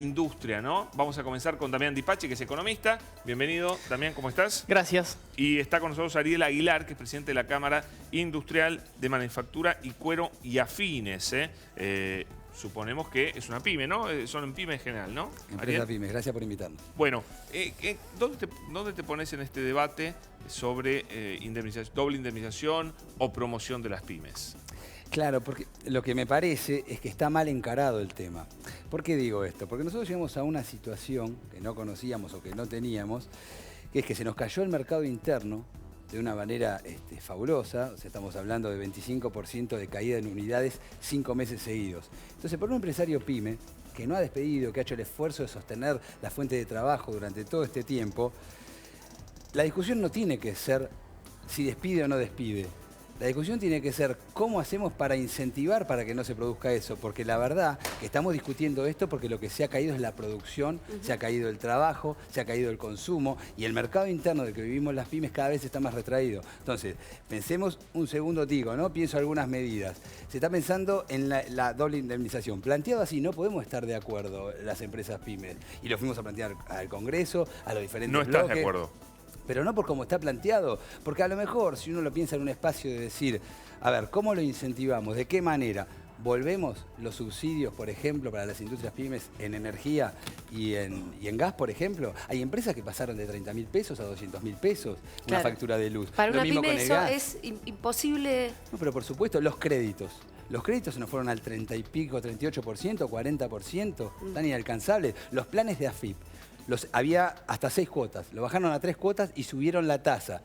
Industria, ¿no? Vamos a comenzar con Damián Dipachi, que es economista. Bienvenido, Damián, ¿cómo estás? Gracias. Y está con nosotros Ariel Aguilar, que es presidente de la Cámara Industrial de Manufactura y Cuero y Afines. Suponemos que es una pyme, ¿no? Son pymes en general, ¿no? Empresa pymes, gracias por invitarnos. Bueno, ¿dónde te pones en este debate sobre doble indemnización o promoción de las pymes? Claro, porque lo que me parece es que está mal encarado el tema. ¿Por qué digo esto? Porque nosotros llegamos a una situación que no conocíamos o que no teníamos, que es que se nos cayó el mercado interno de una manera fabulosa. O sea, estamos hablando de 25% de caída en unidades 5 meses seguidos. Entonces, por un empresario pyme que no ha despedido, que ha hecho el esfuerzo de sostener la fuente de trabajo durante todo este tiempo, la discusión no tiene que ser si despide o no despide. La discusión tiene que ser cómo hacemos para incentivar para que no se produzca eso, porque la verdad que estamos discutiendo esto porque lo que se ha caído es la producción, se ha caído el trabajo, se ha caído el consumo y el mercado interno del que vivimos las pymes cada vez está más retraído. Entonces, pensemos un segundo, ¿no? Pienso algunas medidas. Se está pensando en la doble indemnización. Planteado así, no podemos estar de acuerdo las empresas pymes. Y lo fuimos a plantear al Congreso, a los diferentes bloques. No estás de acuerdo. Pero no por cómo está planteado, porque a lo mejor si uno lo piensa en un espacio de decir, a ver, ¿cómo lo incentivamos? ¿De qué manera? ¿Volvemos los subsidios, por ejemplo, para las industrias pymes en energía y en gas, por ejemplo? Hay empresas que pasaron de 30.000 pesos a 200.000 pesos una factura de luz. Para Lo una mismo pyme con el eso gas. es imposible. No, pero por supuesto, los créditos. Los créditos se nos fueron al 30 y pico, 38%, 40%, tan inalcanzables. Los planes de AFIP. Había hasta 6 cuotas, lo bajaron a 3 cuotas y subieron la tasa.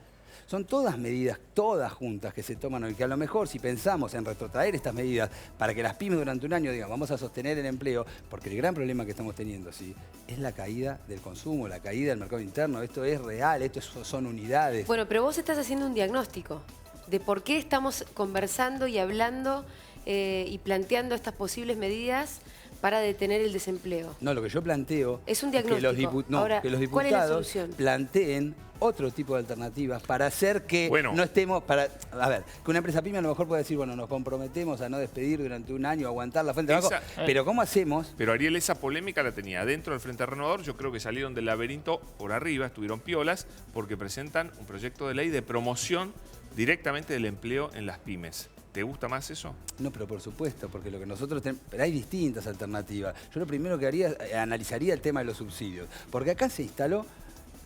Son todas medidas, todas juntas que se toman hoy, que a lo mejor si pensamos en retrotraer estas medidas para que las pymes durante un año digan vamos a sostener el empleo, porque el gran problema que estamos teniendo sí, es la caída del consumo, la caída del mercado interno. Esto es real, son unidades. Bueno, pero vos estás haciendo un diagnóstico de por qué estamos conversando y hablando y planteando estas posibles medidas para detener el desempleo. No, lo que yo planteo es un diagnóstico. Ahora, que los diputados ¿cuál es la solución? Planteen otro tipo de alternativas para hacer que no estemos... A ver, que una empresa pyme a lo mejor puede decir, bueno, nos comprometemos a no despedir durante un año, aguantar la fuente de trabajo, pero ¿cómo hacemos? Pero Ariel, esa polémica la tenía dentro del Frente Renovador. Yo creo que salieron del laberinto por arriba, estuvieron piolas, porque presentan un proyecto de ley de promoción directamente del empleo en las pymes. ¿Te gusta más eso? No, pero por supuesto, porque lo que nosotros tenemos... Pero hay distintas alternativas. Yo lo primero que haría, analizaría el tema de los subsidios. Porque acá se instaló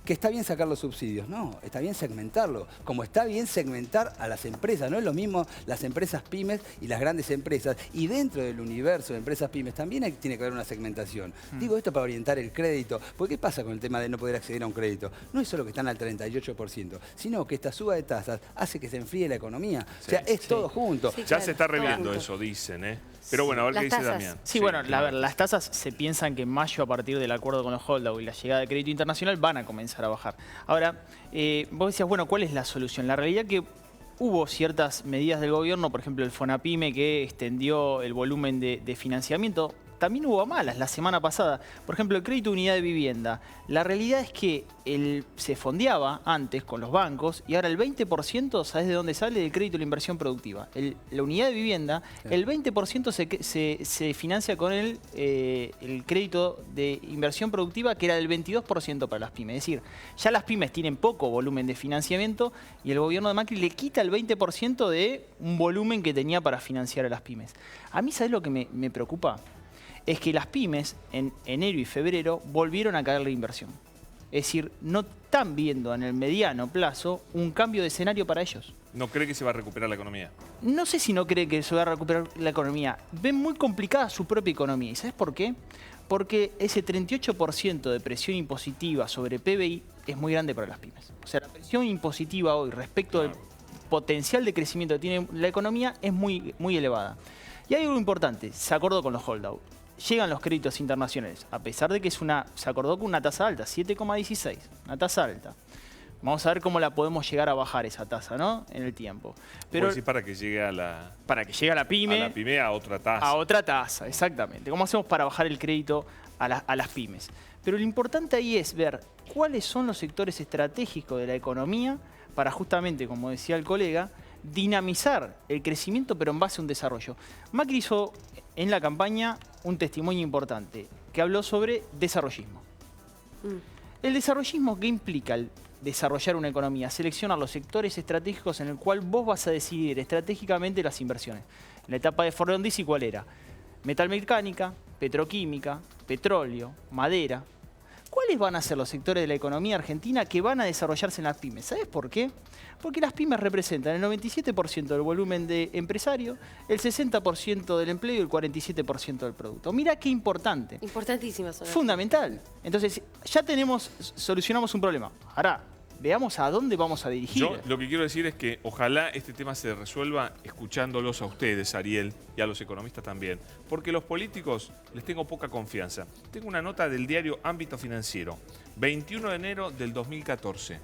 que está bien sacar los subsidios. No, está bien segmentarlo. Como está bien segmentar a las empresas. No es lo mismo las empresas pymes y las grandes empresas. Y dentro del universo de empresas pymes también tiene que haber una segmentación. Digo esto para orientar el crédito. Porque ¿qué pasa con el tema de no poder acceder a un crédito? No es solo que están al 38%, sino que esta suba de tasas hace que se enfríe la economía. O sea, es todo junto. Sí, ya se está reviendo eso, dicen, ¿eh? Pero bueno, a ver qué dice Damián. Sí, bueno, las tasas se piensan que en mayo, a partir del acuerdo con los holdouts y la llegada de crédito internacional, van a comenzar a bajar. Ahora, vos decías, bueno, ¿cuál es la solución? La realidad es que hubo ciertas medidas del gobierno, por ejemplo, el FONAPYME, que extendió el volumen de financiamiento. También hubo malas la semana pasada. Por ejemplo, el crédito de unidad de vivienda. La realidad es que se fondeaba antes con los bancos y ahora el 20%, ¿sabes de dónde sale? Del crédito de la inversión productiva. La unidad de vivienda, el 20% se financia con el crédito de inversión productiva, que era del 22% para las pymes. Es decir, ya las pymes tienen poco volumen de financiamiento y el gobierno de Macri le quita el 20% de un volumen que tenía para financiar a las pymes. A mí, ¿sabes lo que me preocupa? Es que las pymes en enero y febrero volvieron a caer la inversión. Es decir, no están viendo en el mediano plazo un cambio de escenario para ellos. ¿No cree que se va a recuperar la economía? No sé si no cree que se va a recuperar la economía. Ven muy complicada su propia economía. ¿Y sabes por qué? Porque ese 38% de presión impositiva sobre PBI es muy grande para las pymes. O sea, la presión impositiva hoy respecto al potencial de crecimiento que tiene la economía es muy, muy elevada. Y hay algo importante, se acordó con los holdouts. Llegan los créditos internacionales, a pesar de que se acordó con una tasa alta, 7,16, una tasa alta. Vamos a ver cómo la podemos llegar a bajar esa tasa, ¿no? En el tiempo. Pero sí, para que llegue a la... Para que llegue a la pyme. A la pyme, a otra tasa. A otra tasa, exactamente. ¿Cómo hacemos para bajar el crédito a las pymes? Pero lo importante ahí es ver cuáles son los sectores estratégicos de la economía para justamente, como decía el colega, dinamizar el crecimiento pero en base a un desarrollo. Macri hizo en la campaña un testimonio importante, que habló sobre desarrollismo. El desarrollismo, ¿qué implica el desarrollar una economía? Seleccionar los sectores estratégicos en el cual vos vas a decidir estratégicamente las inversiones. En la etapa de Frondizi, ¿cuál era? Metalmecánica, petroquímica, petróleo, madera. ¿Cuáles van a ser los sectores de la economía argentina que van a desarrollarse en las pymes? ¿Sabes por qué? Porque las pymes representan el 97% del volumen de empresario, el 60% del empleo y el 47% del producto. Mira qué importante. Importantísima zona. Fundamental. Entonces, ya solucionamos un problema. Ahora, veamos a dónde vamos a dirigir. Yo lo que quiero decir es que ojalá este tema se resuelva escuchándolos a ustedes, Ariel, y a los economistas también. Porque los políticos les tengo poca confianza. Tengo una nota del diario Ámbito Financiero, 21 de enero del 2014.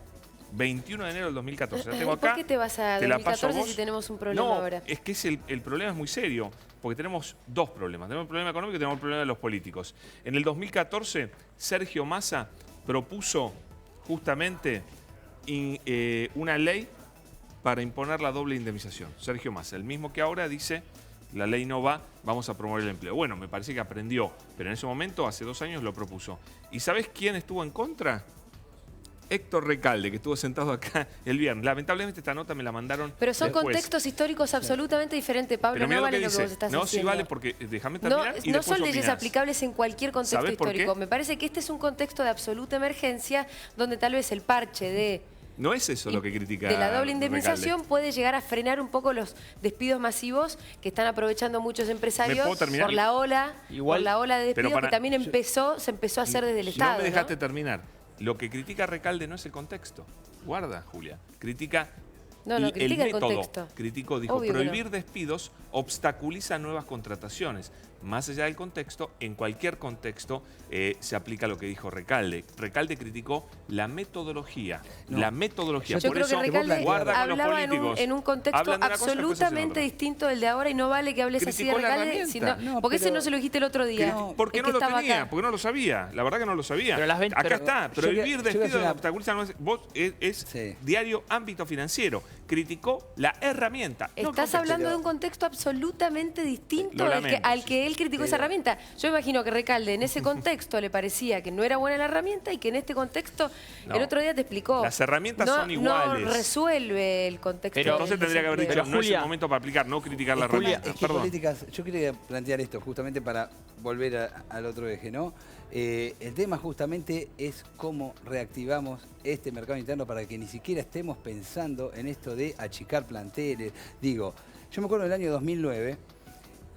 21 de enero del 2014. La tengo acá. ¿Por qué te vas a te la paso 2014 vos. si tenemos un problema No, ahora? es que el problema es muy serio, porque tenemos dos problemas. Tenemos el problema económico y tenemos el problema de los políticos. En el 2014, Sergio Massa propuso justamente una ley para imponer la doble indemnización. Sergio Massa, el mismo que ahora dice, la ley no va, vamos a promover el empleo. Bueno, me parece que aprendió, pero en ese momento, hace 2 años, lo propuso. ¿Y sabés quién estuvo en contra? Héctor Recalde, que estuvo sentado acá el viernes. Lamentablemente esta nota me la mandaron Pero son después. contextos históricos absolutamente diferentes, Pablo. Pero mira no vale que lo dice. que vos estás no, diciendo. sí vale, porque déjame No, terminar y no después son leyes opinás. aplicables en cualquier contexto ¿Sabés por qué? histórico. Me parece que este es un contexto de absoluta emergencia donde tal vez el parche de No es eso lo que critica de la doble indemnización Recalde. puede llegar a frenar un poco los despidos masivos que están aprovechando muchos empresarios ¿Me puedo terminar? por la ola de Pero despidos para- que también se empezó a hacer desde el Estado. No me dejaste terminar. Lo que critica Recalde no es el contexto. Guarda, Julia. Critica No, critica el método. contexto. Dijo, Obvio que prohibir despidos obstaculiza nuevas contrataciones. Más allá del contexto, en cualquier contexto se aplica lo que dijo Recalde. Recalde criticó la metodología. No. La metodología. Yo Por creo que eso, Recalde guarda con los hablaba políticos. en un contexto Hablan de una cosa y después hacen absolutamente otra. distinto del de ahora y no vale que hables así de Criticó la Recalde, herramienta. No, porque ese pero- no se lo dijiste el otro día. Porque el no que lo estaba tenía, acá. porque no lo sabía. La verdad que no lo sabía. Pero Acá pero- está, yo voy a prohibir hacer despidos una- obstaculiza no es, vos es Sí. diario Ámbito Financiero. Criticó la herramienta. no el Estás contexto. hablando de un contexto absolutamente distinto Lo al lamento, que él criticó esa herramienta. Yo imagino que Recalde en ese contexto le parecía que no era buena la herramienta y que en este contexto, No. el otro día te explicó. Las herramientas no, son iguales. No resuelve el contexto. Pero- del Entonces tendría que haber dicho, Pero, no es el Julia- momento para aplicar, no criticar la Julia, herramienta. es que Perdón. políticas, yo quería plantear esto justamente para volver al otro eje, ¿no? El tema justamente es cómo reactivamos este mercado interno para que ni siquiera estemos pensando en esto de achicar planteles. Digo, yo me acuerdo del año 2009,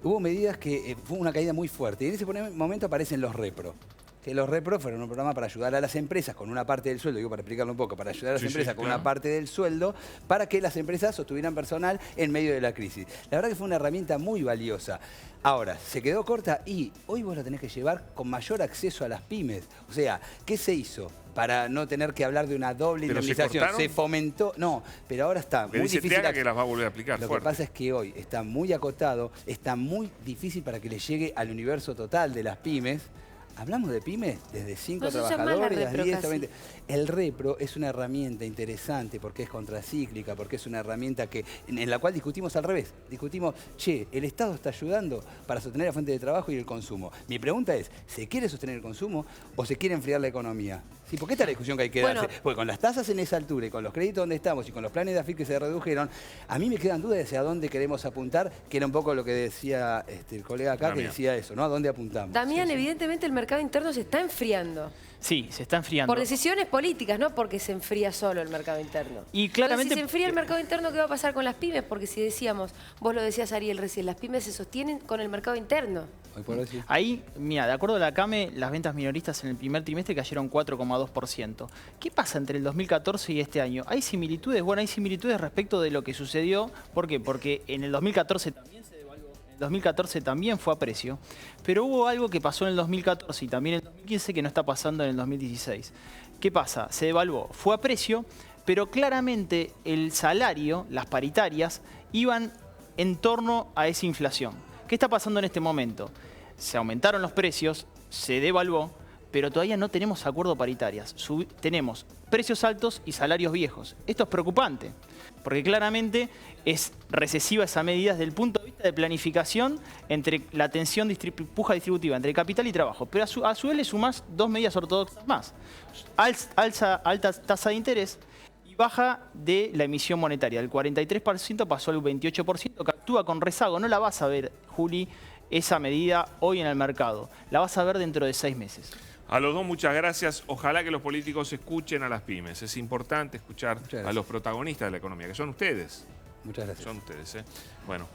hubo medidas que fue una caída muy fuerte y en ese momento aparecen los repro. Que los repro fueron un programa para ayudar a las empresas con una parte del sueldo, digo para explicarlo un poco, para ayudar a las Sí, empresas sí, con claro. una parte del sueldo para que las empresas sostuvieran personal en medio de la crisis. La verdad que fue una herramienta muy valiosa. Ahora, se quedó corta y hoy vos la tenés que llevar con mayor acceso a las pymes. O sea, ¿qué se hizo? Para no tener que hablar de una doble ¿Pero se indemnización. cortaron? Se fomentó, no, pero ahora está Que muy dice difícil. Teaga que las va a volver a aplicar. Lo que fuerte. pasa es que hoy está muy acotado, está muy difícil para que le llegue al universo total de las pymes. Hablamos de pymes desde 5 No se llama la trabajadores, repro 10 a casi. 20. El repro es una herramienta interesante porque es contracíclica, porque es una herramienta en la cual discutimos al revés. Discutimos, che, el Estado está ayudando para sostener la fuente de trabajo y el consumo. Mi pregunta es, ¿se quiere sostener el consumo o se quiere enfriar la economía? Sí, porque esta es la discusión que hay que Bueno. darse. Porque con las tasas en esa altura y con los créditos donde estamos y con los planes de AFIP que se redujeron, a mí me quedan dudas de hacia dónde queremos apuntar, que era un poco lo que decía el colega acá, que Damián. decía eso, ¿no? ¿A dónde apuntamos? Damián, Sí, sí. evidentemente el mercado interno se está enfriando. Sí, se está enfriando. Por decisiones políticas, no porque se enfría solo el mercado interno. Y claramente- Entonces, si se enfría el mercado interno, ¿qué va a pasar con las pymes? Porque si decíamos, vos lo decías Ariel recién, las pymes se sostienen con el mercado interno. Hoy por hoy sí. Ahí, mira, de acuerdo a la CAME, las ventas minoristas en el primer trimestre cayeron 4,2%. ¿Qué pasa entre el 2014 y este año? ¿Hay similitudes? Bueno, hay similitudes respecto de lo que sucedió. ¿Por qué? Porque en el 2014 también se devaluó. En el 2014 también fue a precio. Pero hubo algo que pasó en el 2014 y también en el 2015 que no está pasando en el 2016. ¿Qué pasa? Se devaluó. Fue a precio, pero claramente el salario, las paritarias, iban en torno a esa inflación. ¿Qué está pasando en este momento? Se aumentaron los precios, se devaluó, pero todavía no tenemos acuerdo paritarias. Tenemos precios altos y salarios viejos. Esto es preocupante, porque claramente es recesiva esa medida desde el punto de vista propuesta de planificación entre la tensión puja distributiva entre capital y trabajo. Pero a su vez le sumás 2 medidas ortodoxas más. Alta tasa de interés y baja de la emisión monetaria. Del 43% pasó al 28%, que actúa con rezago. No la vas a ver, Juli, esa medida hoy en el mercado. La vas a ver dentro de 6 meses. A los dos, muchas gracias. Ojalá que los políticos escuchen a las pymes. Es importante escuchar a los protagonistas de la economía, que son ustedes. Muchas gracias. Son ustedes, ¿eh? Bueno.